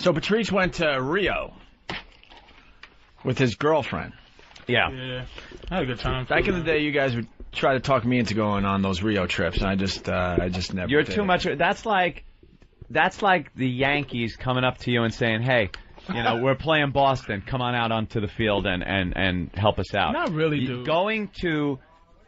So Patrice went to Rio with his girlfriend. Yeah. I had a good time. Back in the day, you guys would try to talk me into going on those Rio trips, and I just never. You're did too it. much. That's like the Yankees coming up to you and saying, "Hey, we're playing Boston. Come on out onto the field and help us out." Not really, dude. Going to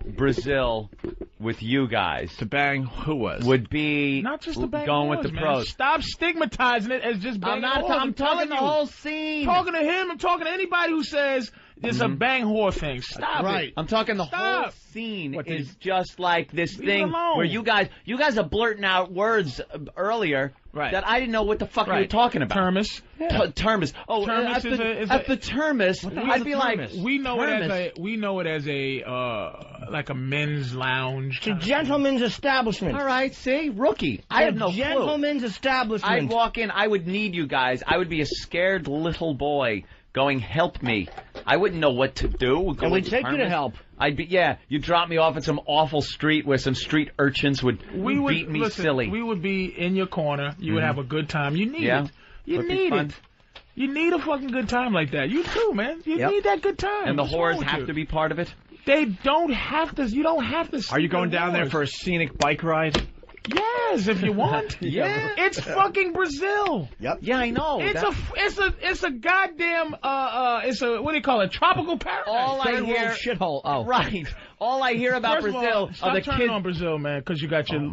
Brazil with you guys to bang whoas would be not just the bang going whores, with the man. pros. Stop stigmatizing it as just bang whores. I'm talking the whole scene. Talking to him. I'm talking to anybody who says it's a bang whore thing. Stop it. I'm talking the whole scene is just like this thing where you guys are blurting out words earlier that I didn't know what the fuck you were talking about. Termis. Termis. Oh, Termis at the Termis, I'd be like, we know it as a like a men's lounge. It's a gentleman's establishment. All right, see, rookie. I had no clue. Gentleman's establishment. I'd walk in. I would need you guys. I would be a scared little boy going, help me. I wouldn't know what to do. And we'd take you to help. I'd be, you'd drop me off at some awful street where some street urchins would beat me silly. We would be in your corner. You would have a good time. You need it. You need it. You need a fucking good time like that. You too, man. You need that good time. And the whores have to be part of it? They don't have to. You don't have to. Are you going down there for a scenic bike ride? Yes, if you want. It's fucking Brazil. Yep. Yeah, I know. It's a goddamn it's a what do you call it? Tropical paradise. All I hear shithole. Oh, right. All I hear about Brazil are the kids on Brazil, man, because you got your. He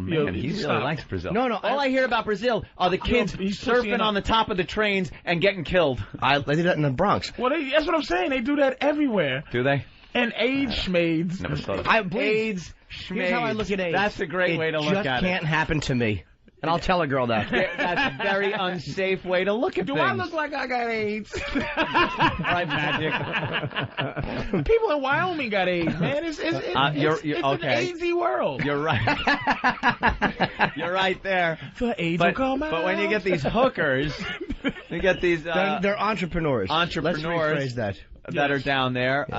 really likes Brazil. No. All I hear about Brazil are the kids surfing on the top of the trains and getting killed. They did that in the Bronx. Well, that's what I'm saying. They do that everywhere. Do they? And AIDS schmades. Never thought of it. AIDS. Here's how I look at AIDS. That's a great way to look at it. It just can't happen to me. And I'll tell a girl that. That's a very unsafe way to look at things. Do I look like I got AIDS? Right, Magic. People in Wyoming got AIDS, man. It's okay. An AIDS-y world. You're right. You're right there. The AIDS will come out. But when you get these hookers, you get these... they're entrepreneurs. Let's rephrase that. That are down there. Yes.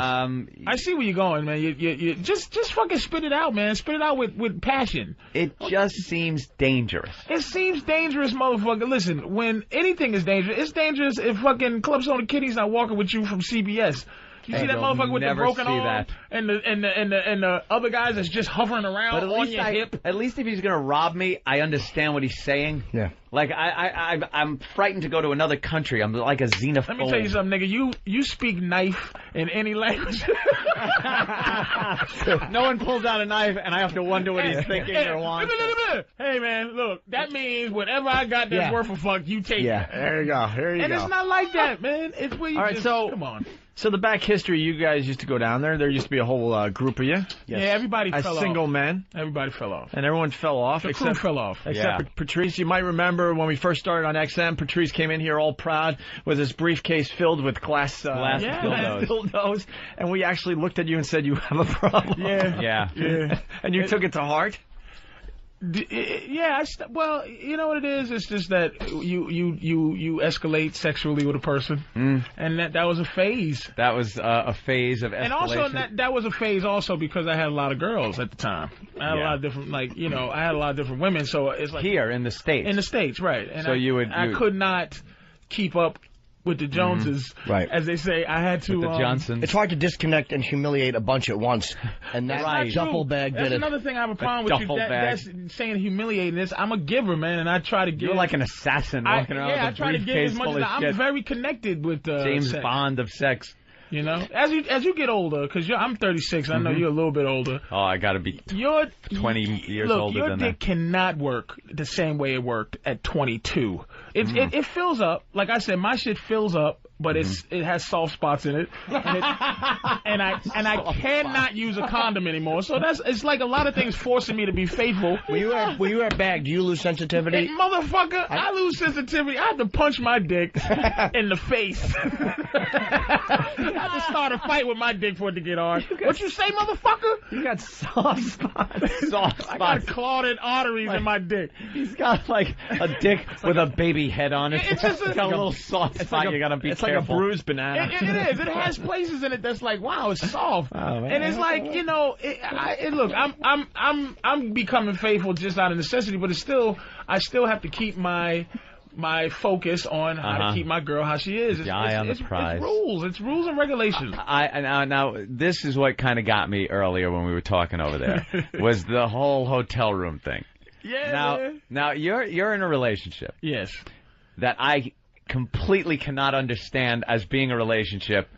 I see where you're going, man. You just fucking spit it out, man. Spit it out with passion. It just seems dangerous. It seems dangerous, motherfucker. Listen, when anything is dangerous, it's dangerous if fucking Clubs on the Kitty's not walking with you from CBS. You see that motherfucker with the broken arm and the other guys that's just hovering around on your hip? At least if he's going to rob me, I understand what he's saying. Yeah. Like, I'm frightened to go to another country. I'm like a xenophobe. Let me tell you something, nigga. You speak knife in any language. No one pulls out a knife, and I have to wonder what he's thinking or wants. Hey, man, look, that means whatever I got that's worth a fuck, you take it. There you go. And it's not like that, man. It's where you come on. So the back history, you guys used to go down there. There used to be a whole group of you. Yes. Yeah, everybody fell off. As single men. Everybody fell off. And everyone fell off. The crew fell off. Except Patrice. You might remember when we first started on XM, Patrice came in here all proud with his briefcase filled with glass dildos. And we actually looked at you and said, you have a problem. Yeah. And you took it to heart? Well, you know what it is? It's just that you escalate sexually with a person, and that was a phase. That was a phase of escalation. And also that was a phase also because I had a lot of girls at the time. I had a lot of different, I had a lot of different women. So it's like here in the States. In the States, right? And so I could not keep up with the Joneses, as they say. I had to. With the Johnsons. It's hard to disconnect and humiliate a bunch at once, and that duffel bag did it. That's another thing I have a problem with you. That's saying humiliating. This I'm a giver, man, and I try to give. You're like an assassin walking around with a briefcase full of shit. I'm very connected with James sex. Bond of sex. You know, as you get older, because I'm 36, I know you're a little bit older. Oh, I got to be 20 years older than that. Your dick cannot work the same way it worked at 22. It fills up. Like I said, my shit fills up, but it has soft spots in it, and I cannot use a condom anymore. So it's like a lot of things forcing me to be faithful. When you wear a bag, do you lose sensitivity? Motherfucker, I lose sensitivity. I have to punch my dick in the face. I have to start a fight with my dick for it to get hard. What you say, motherfucker? You got soft spots. I got clotted arteries in my dick. He's got like a dick with a baby head on it. It's just got a little soft spot. You gotta be careful. Like a bruised banana. It is. It has places in it that's like, wow, it's soft. And it's like, look, I'm becoming faithful just out of necessity, but I still have to keep my my focus on how to keep my girl how she is. It's rules. It's rules and regulations. Now, this is what kind of got me earlier when we were talking over there, was the whole hotel room thing. Yeah. Now you're in a relationship. Yes. That I completely cannot understand as being a relationship.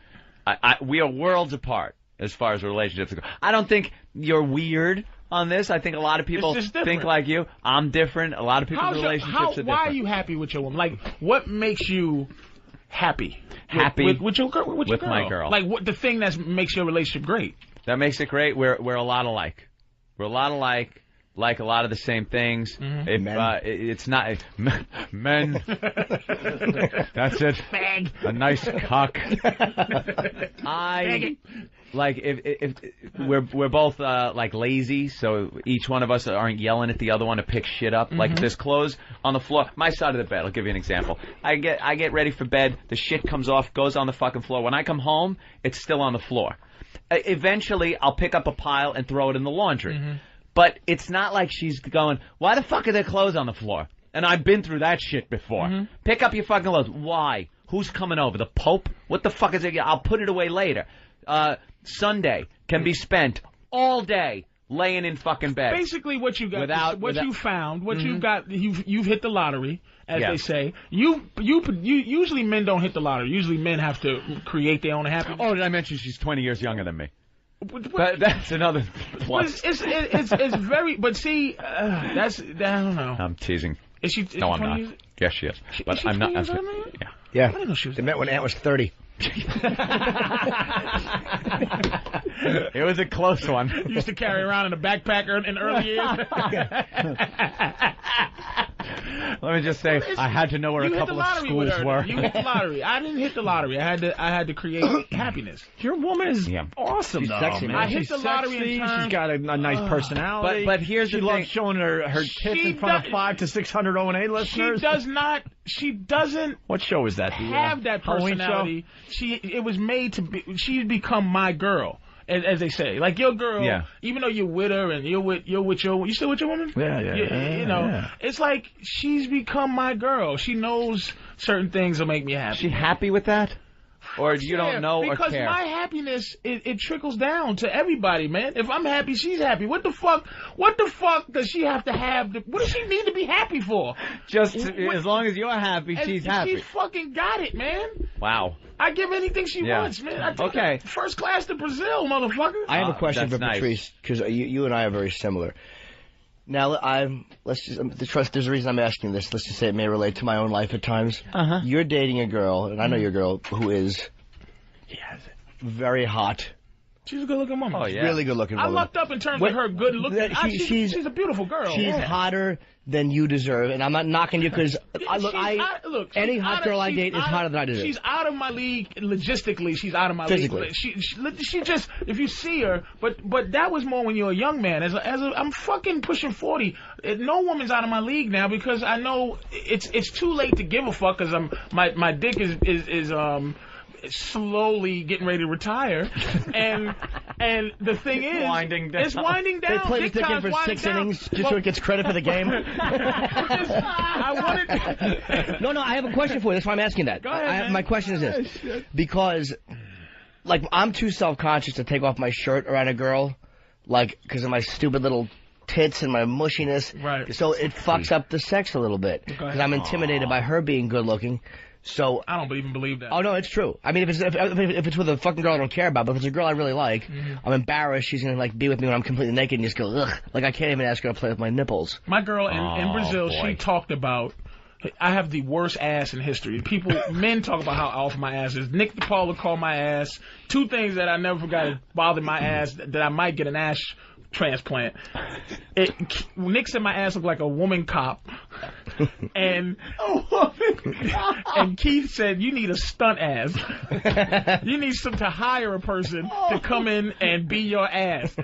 We are worlds apart as far as relationships go. I don't think you're weird on this. I think a lot of people think like you. I'm different. A lot of people's relationships are different. Why are you happy with your woman? Like, what makes you happy? With your girl? With my girl. Like, what the thing that makes your relationship great? That makes it great. We're a lot alike. We're a lot alike. Like a lot of the same things. It's not men. That's it. Fag. A nice cock. Like if we're both like lazy, so each one of us aren't yelling at the other one to pick shit up. Like if there's clothes on the floor, my side of the bed. I'll give you an example. I get ready for bed. The shit comes off, goes on the fucking floor. When I come home, it's still on the floor. Eventually, I'll pick up a pile and throw it in the laundry. But it's not like she's going, why the fuck are there clothes on the floor? And I've been through that shit before. Pick up your fucking clothes. Why? Who's coming over? The Pope? What the fuck is it? I'll put it away later. Sunday can be spent all day laying in fucking bed. Basically, what you got, you found, what you've got, you've hit the lottery, as they say. You usually men don't hit the lottery. Usually men have to create their own happiness. Oh, did I mention she's 20 years younger than me? But that's another plus. It's very. But see, I don't know. I'm teasing. Is she? No, I'm not. Yes, she is. But she I'm not. Yeah. I didn't know she was. They met when Aunt was 30. It was a close one. You used to carry around in a backpack in early years. Let me just say, I had to know where a couple of schools were. You hit the lottery. I didn't hit the lottery. I had to create happiness. Your woman is awesome, she's sexy, man. I hit the lottery. She's got a nice personality. But here's the thing. She loves showing her tits in front of 500 to 600 O&A listeners. She doesn't. What show is that? Have that personality. It was made to be. She's become my girl. As they say, like your girl, even though you're with her and you still with your woman? Yeah. It's like she's become my girl. She knows certain things will make me happy. She happy with that? Or you don't know or care? Because my happiness, it trickles down to everybody, man. If I'm happy, she's happy. What the fuck does she have to have? What does she need to be happy for? Just as long as you're happy, she's happy. She's fucking got it, man. Wow. I give anything she wants, man. I take her first class to Brazil, motherfucker. I have a question for Patrice, because you and I are very similar. Now, there's a reason I'm asking this. Let's just say it may relate to my own life at times. You're dating a girl, and I know your girl, who is very hot. She's a good-looking woman. Oh, yeah. Really good-looking woman. I lucked up in terms of her good-looking. She's a beautiful girl. She's hotter than you deserve, and I'm not knocking you because any hot girl I date is hotter than I deserve. She's out of my league logistically. She's out of my league. She just, if you see her, but that was more when you're a young man. I'm fucking pushing 40. No woman's out of my league now because I know it's too late to give a fuck because my dick is slowly getting ready to retire, and the thing is, it's winding down. They play the ticket for 6 innings just so it gets credit for the game. I have a question for you. That's why I'm asking that. Go ahead, my question is this: because, like, I'm too self-conscious to take off my shirt around a girl, like, because of my stupid little tits and my mushiness. Right. So it fucks up the sex a little bit because I'm intimidated by her being good-looking. So I don't even believe that. Oh no, it's true. I mean, if it's with a fucking girl I don't care about, but if it's a girl I really like, I'm embarrassed she's gonna like be with me when I'm completely naked and just go ugh. Like I can't even ask her to play with my nipples. My girl in Brazil, she talked about. I have the worst ass in history. Men talk about how awful my ass is. Nick DePaula called my ass. 2 things that I never forgot that bothered my ass that I might get an ass transplant. Nick said my ass looked like a woman cop. And Keith said you need a stunt ass. You need to hire a person to come in and be your ass.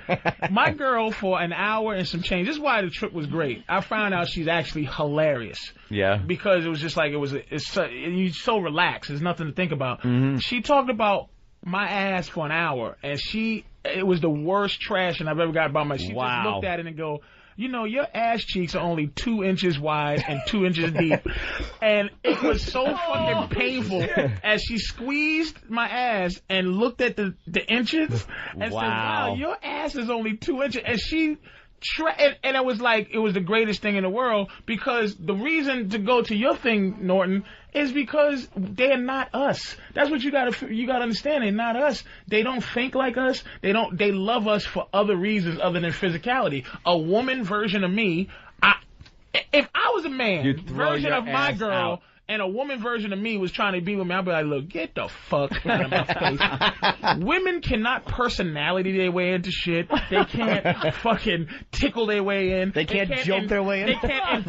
My girl, for an hour and some change. This is why the trip was great. I found out she's actually hilarious. Yeah. Because it was just like you're so relaxed. There's nothing to think about. She talked about my ass for an hour, and it was the worst trashing I've ever got about my. She just looked at it and go, your ass cheeks are only 2 inches wide and 2 inches deep. And it was so fucking painful as she squeezed my ass and looked at the inches and said, wow, your ass is only 2 inches. And she... and it was like, it was the greatest thing in the world, because the reason to go to your thing, Norton, is because they're not us. That's what you gotta understand. They're not us. They don't think like us. They love us for other reasons other than physicality. A woman version of me, if I was a man version of my girl, out. And a woman version of me was trying to be with me, I'd be like, look, get the fuck out of my face. Women cannot personality their way into shit. They can't fucking tickle their way in. They can't joke their way in. They can't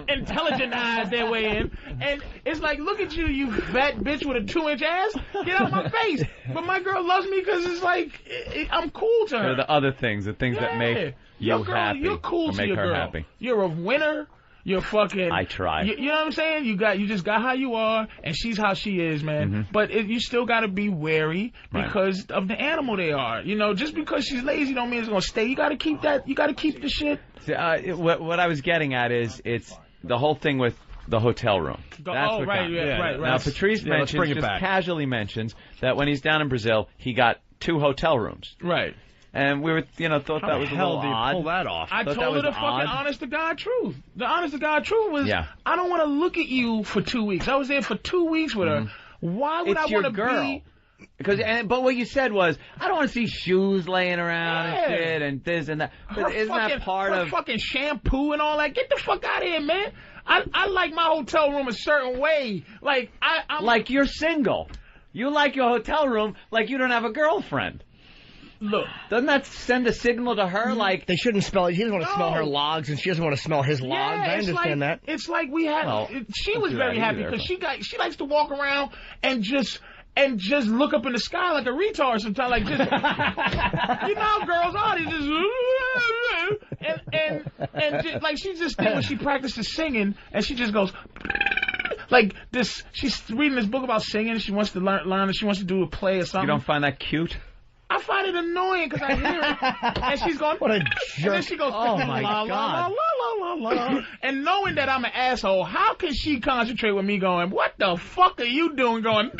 intelligentize their way in. And it's like, look at you, you fat bitch with a 2-inch ass. Get out of my face. But my girl loves me because it's like, I'm cool to her. Or the other things, the things that make you happy. You're cool or to make your her girl. happy. You're a winner. You're fucking... I try. You know what I'm saying? You just got how you are, and she's how she is, man. Mm-hmm. But you still got to be wary because of the animal they are. Just because she's lazy don't mean it's going to stay. You got to keep that... You got to keep the shit... What I was getting at is, it's the whole thing with the hotel room. Right. Now, Patrice casually mentions that when he's down in Brazil, he got 2 hotel rooms. Right. And we were, thought that was a little odd. How the hell do you pull that off? I told her the fucking honest-to-God truth. The honest-to-God truth was, I don't want to look at you for 2 weeks. I was there for 2 weeks with her. Why would I want to be... But what you said was, I don't want to see shoes laying around and shit and this and that. But isn't that part of... fucking shampoo and all that? Get the fuck out of here, man. I like my hotel room a certain way. Like, I'm... Like you're single. You like your hotel room like you don't have a girlfriend. Look, doesn't that send a signal to her? Like they shouldn't smell. He doesn't want to smell her logs, and she doesn't want to smell his logs. I understand that. It's like we had. She was very happy because she likes to walk around and just look up in the sky like a retard sometimes. Like just how girls are. They just like she just think when she practices singing and she just goes. Like this, she's reading this book about singing. She wants to learn. She wants to do a play or something. You don't find that cute? I find it annoying because I hear it, and she's going, what a jerk. And then she goes, oh my God. La, la, la, la. And knowing that I'm an asshole, how can she concentrate with me going, what the fuck are you doing? Going,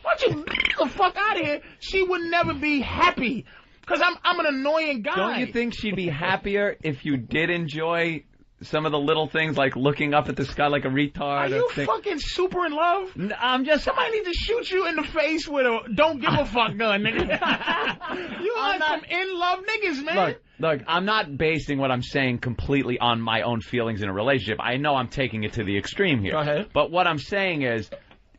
why don't you get the fuck out of here? She would never be happy because I'm an annoying guy. Don't you think she'd be happier if you did enjoy some of the little things like looking up at the sky like a retard? Are you fucking super in love? I'm just... Somebody needs to shoot you in the face with a don't give a fuck gun, nigga. You like some in love niggas, man. Look, I'm not basing what I'm saying completely on my own feelings in a relationship. I know I'm taking it to the extreme here. Go ahead. But what I'm saying is,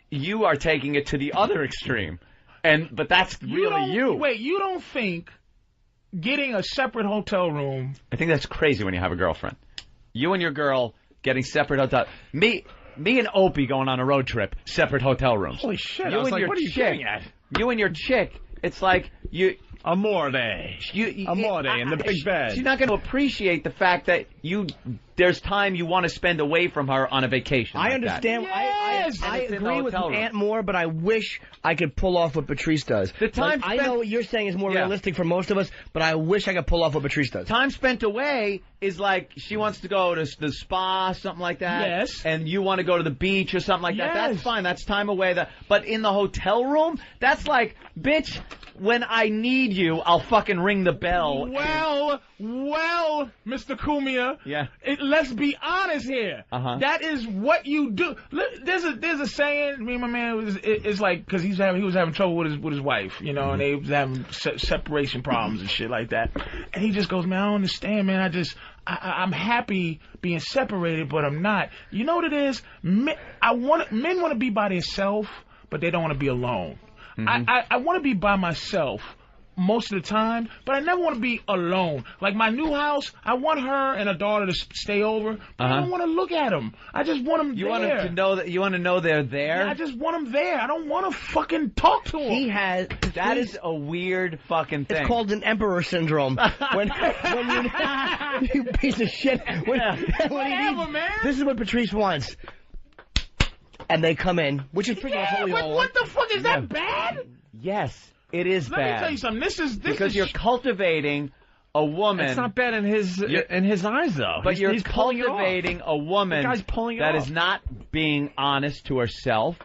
you are taking it to the other extreme. But that's really you. Wait, you don't think getting a separate hotel room... I think that's crazy when you have a girlfriend. You and your girl getting separate hotel. Me and Opie going on a road trip, separate hotel rooms. Holy shit! You and your what are you getting at? You and your chick. It's like you. Amore. Amore in the big bed. She's not going to appreciate the fact that there's time you want to spend away from her on a vacation. I understand. Yes. I agree with Aunt Moore, but I wish I could pull off what Patrice does. The time I know what you're saying is more realistic for most of us, but I wish I could pull off what Patrice does. Time spent away is like she wants to go to the spa, something like that. Yes. And you want to go to the beach or something like that. That's fine. That's time away. But in the hotel room, that's like, bitch, when I need you, I'll fucking ring the bell. Well, Mr. Cumia. Yeah. Let's be honest here. That is what you do. There's a saying. Me and my man it's like because he was having trouble with his wife, and they was having separation problems and shit like that. And he just goes, man, I don't understand, man. I'm happy being separated, but I'm not. You know what it is? Men want to be by themselves, but they don't want to be alone. I want to be by myself most of the time, but I never want to be alone. Like my new house, I want her and her daughter to stay over, but I don't want to look at them. I just want them there. You want them to know that you want to know they're there? Yeah, I just want them there. I don't want to fucking talk to them. That is a weird fucking thing. It's called an emperor syndrome. when you piece of shit. Whatever, man. This is what Patrice wants. And they come in, which is pretty much what we all want. What the fuck is that bad? Yes. It is bad. Let me tell you something. This is because you're cultivating a woman. It's not bad in his eyes, though. But he's cultivating a woman the guy's pulling it that off. is not being honest to herself.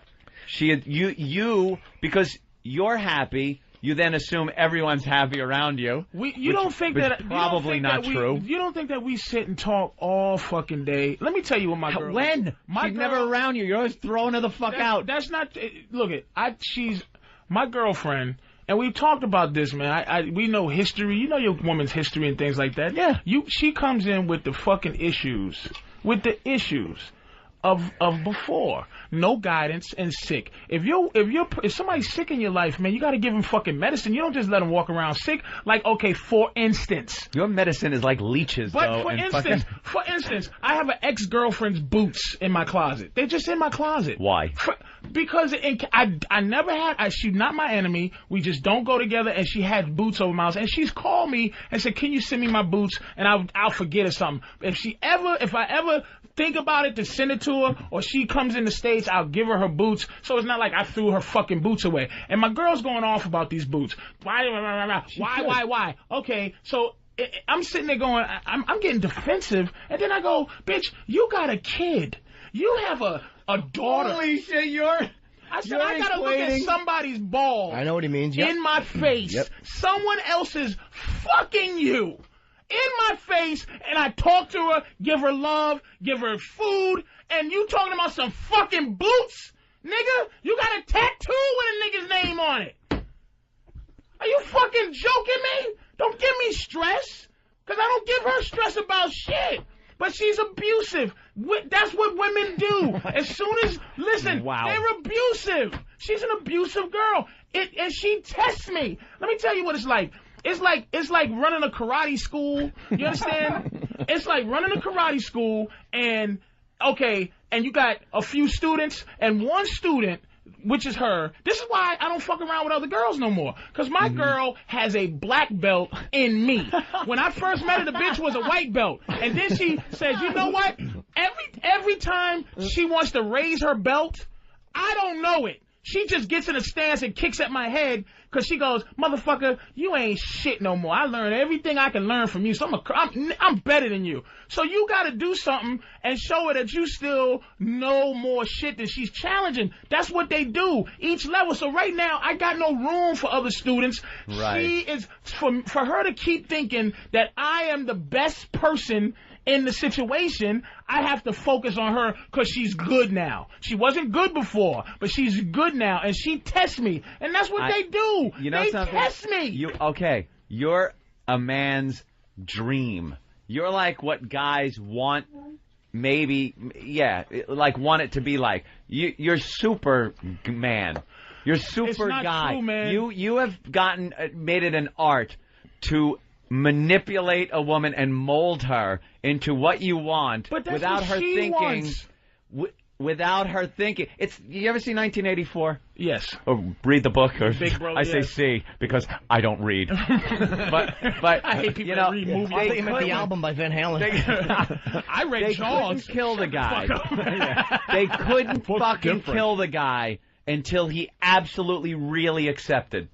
Because you're happy, you then assume everyone's happy around you. You don't think that probably not true. You don't think that we sit and talk all fucking day? Let me tell you what my girl. When? She's never around you. You're always throwing her the fuck out. That's not. Look, she's my girlfriend. And we've talked about this, man. We know history. You know your woman's history and things like that. Yeah. She comes in with the fucking issues. With the issues of before. No guidance and sick. If somebody's sick in your life, man, you got to give them fucking medicine. You don't just let them walk around sick. Like, okay, for instance. Your medicine is like leeches, but for instance, I have an ex-girlfriend's boots in my closet. They're just in my closet. Why? Because I never had. She's not my enemy. We just don't go together. And she had boots over my house. And she's called me and said, "Can you send me my boots?" And I'll forget or something. If I ever think about it to send it to her, or she comes in the States, I'll give her boots. So it's not like I threw her fucking boots away. And my girl's going off about these boots. Why? Okay, so I'm sitting there going, I'm getting defensive, and then I go, bitch, you got a kid. You have a daughter. Holy shit, I said, I gotta look at somebody's balls. I know what he means. Yep. In my face. Yep. Someone else is fucking you. In my face, and I talk to her, give her love, give her food, and you talking about some fucking boots? Nigga, you got a tattoo with a nigga's name on it. Are you fucking joking me? Don't give me stress, because I don't give her stress about shit. But she's abusive. That's what women do. As soon as, listen, they're abusive. She's an abusive girl. And she tests me. Let me tell you what it's like. It's like running a karate school. You understand? It's like running a karate school and you got a few students and one student, which is her. This is why I don't fuck around with other girls no more. Because my girl has a black belt in me. When I first met her, the bitch was a white belt. And then she says, you know what? Every time she wants to raise her belt, I don't know it. She just gets in a stance and kicks at my head because she goes, motherfucker, you ain't shit no more. I learned everything I can learn from you, so I'm better than you. So you got to do something and show her that you still know more shit than she's challenging. That's what they do, each level. So right now, I got no room for other students. Right. She is, for her to keep thinking that I am the best person in the situation, I have to focus on her because she's good now. She wasn't good before, but she's good now, and she tests me, and that's what they do. You know they something? Test me. You're a man's dream. You're like what guys want, maybe, want it to be like. You're super man. You're super it's not guy. True, man. You have made it an art to manipulate a woman and mold her into what you want without her thinking. Without her thinking. You ever see 1984? Yes. Or read the book. Or Big Brother, I say see because I don't read. but I hate people that read movies. I think the album by Van Halen. I read they Jaws. Couldn't kill the guy. They couldn't fucking kill the guy until he absolutely really accepted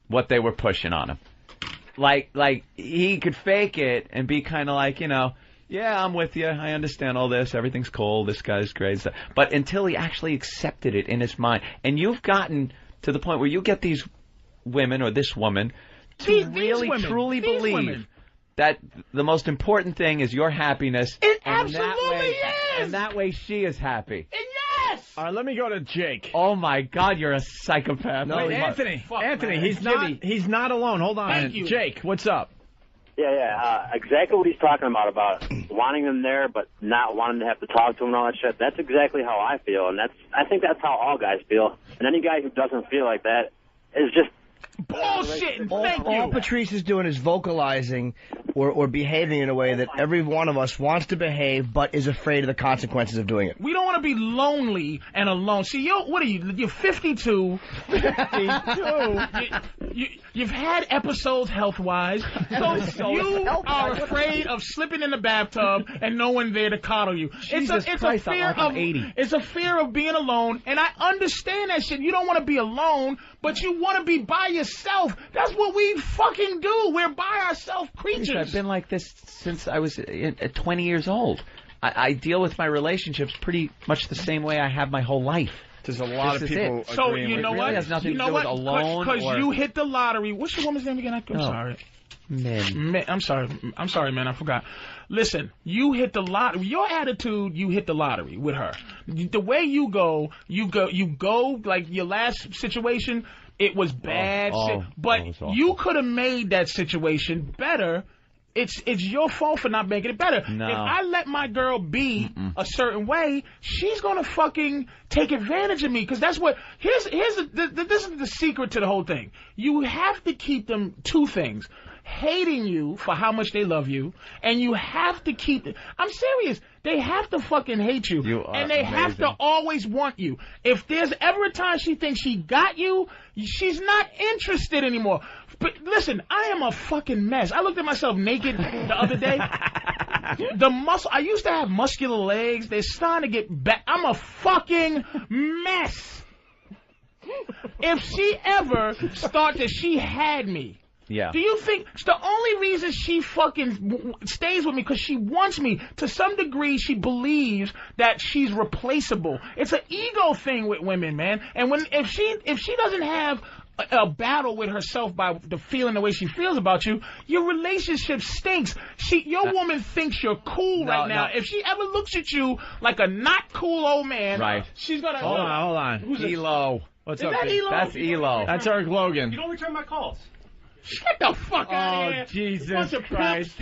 what they were pushing on him. Like he could fake it and be kind of like, yeah, I'm with you. I understand all this. Everything's cool. This guy's great. But until he actually accepted it in his mind. And you've gotten to the point where you get these women or this woman to really truly believe that the most important thing is your happiness. It absolutely is. And that way she is happy. Yes. All right, let me go to Jake. Oh my God, you're a psychopath. No, Anthony. Anthony, man. he's not alone. Hold on. Thank you. Jake, what's up? Yeah. Exactly what he's talking about wanting them there, but not wanting to have to talk to them and all that shit. That's exactly how I feel, and I think that's how all guys feel. And any guy who doesn't feel like that is just bullshit. All Patrice is doing is vocalizing or behaving in a way that every one of us wants to behave, but is afraid of the consequences of doing it. We don't want to be lonely and alone. See, what are you? You're 52. 52. You've had episodes health-wise, so you are afraid of slipping in the bathtub and no one there to coddle you. It's a fear of being alone, and I understand that shit. You don't want to be alone, but you want to be by yourself. yourself. That's what we fucking do. We're by ourselves creatures. I've been like this since I was 20 years old. I deal with my relationships pretty much the same way I have my whole life. There's a lot of people. So you know what? It has nothing to do with alone. Because you hit the lottery. What's your woman's name again? I'm sorry. Men. I'm sorry, man. I forgot. Listen, you hit the lottery. Your attitude, you hit the lottery with her. The way you go like your last situation. It was bad shit, but you could have made that situation better. It's your fault for not making it better. No. If I let my girl be a certain way, she's gonna fucking take advantage of me. Because that's what this is the secret to the whole thing. You have to keep them two things: hating you for how much they love you, and you have to keep. I'm serious. They have to fucking hate you, and they have to always want you. If there's ever a time she thinks she got you, she's not interested anymore. But listen, I am a fucking mess. I looked at myself naked the other day. I used to have muscular legs. They're starting to get back. I'm a fucking mess. If she ever thought that she had me, do you think it's the only reason she fucking stays with me because she wants me? To some degree, she believes that she's replaceable. It's an ego thing with women, man. And if she doesn't have a battle with herself by the feeling the way she feels about you, your relationship stinks. Your woman thinks you're cool right now. If she ever looks at you like a not cool old man, she's gonna hold on. Who's Elo? What's up? That's Elo. That's Eric Logan. You don't return my calls. Get the fuck out of here. Oh, Jesus Christ.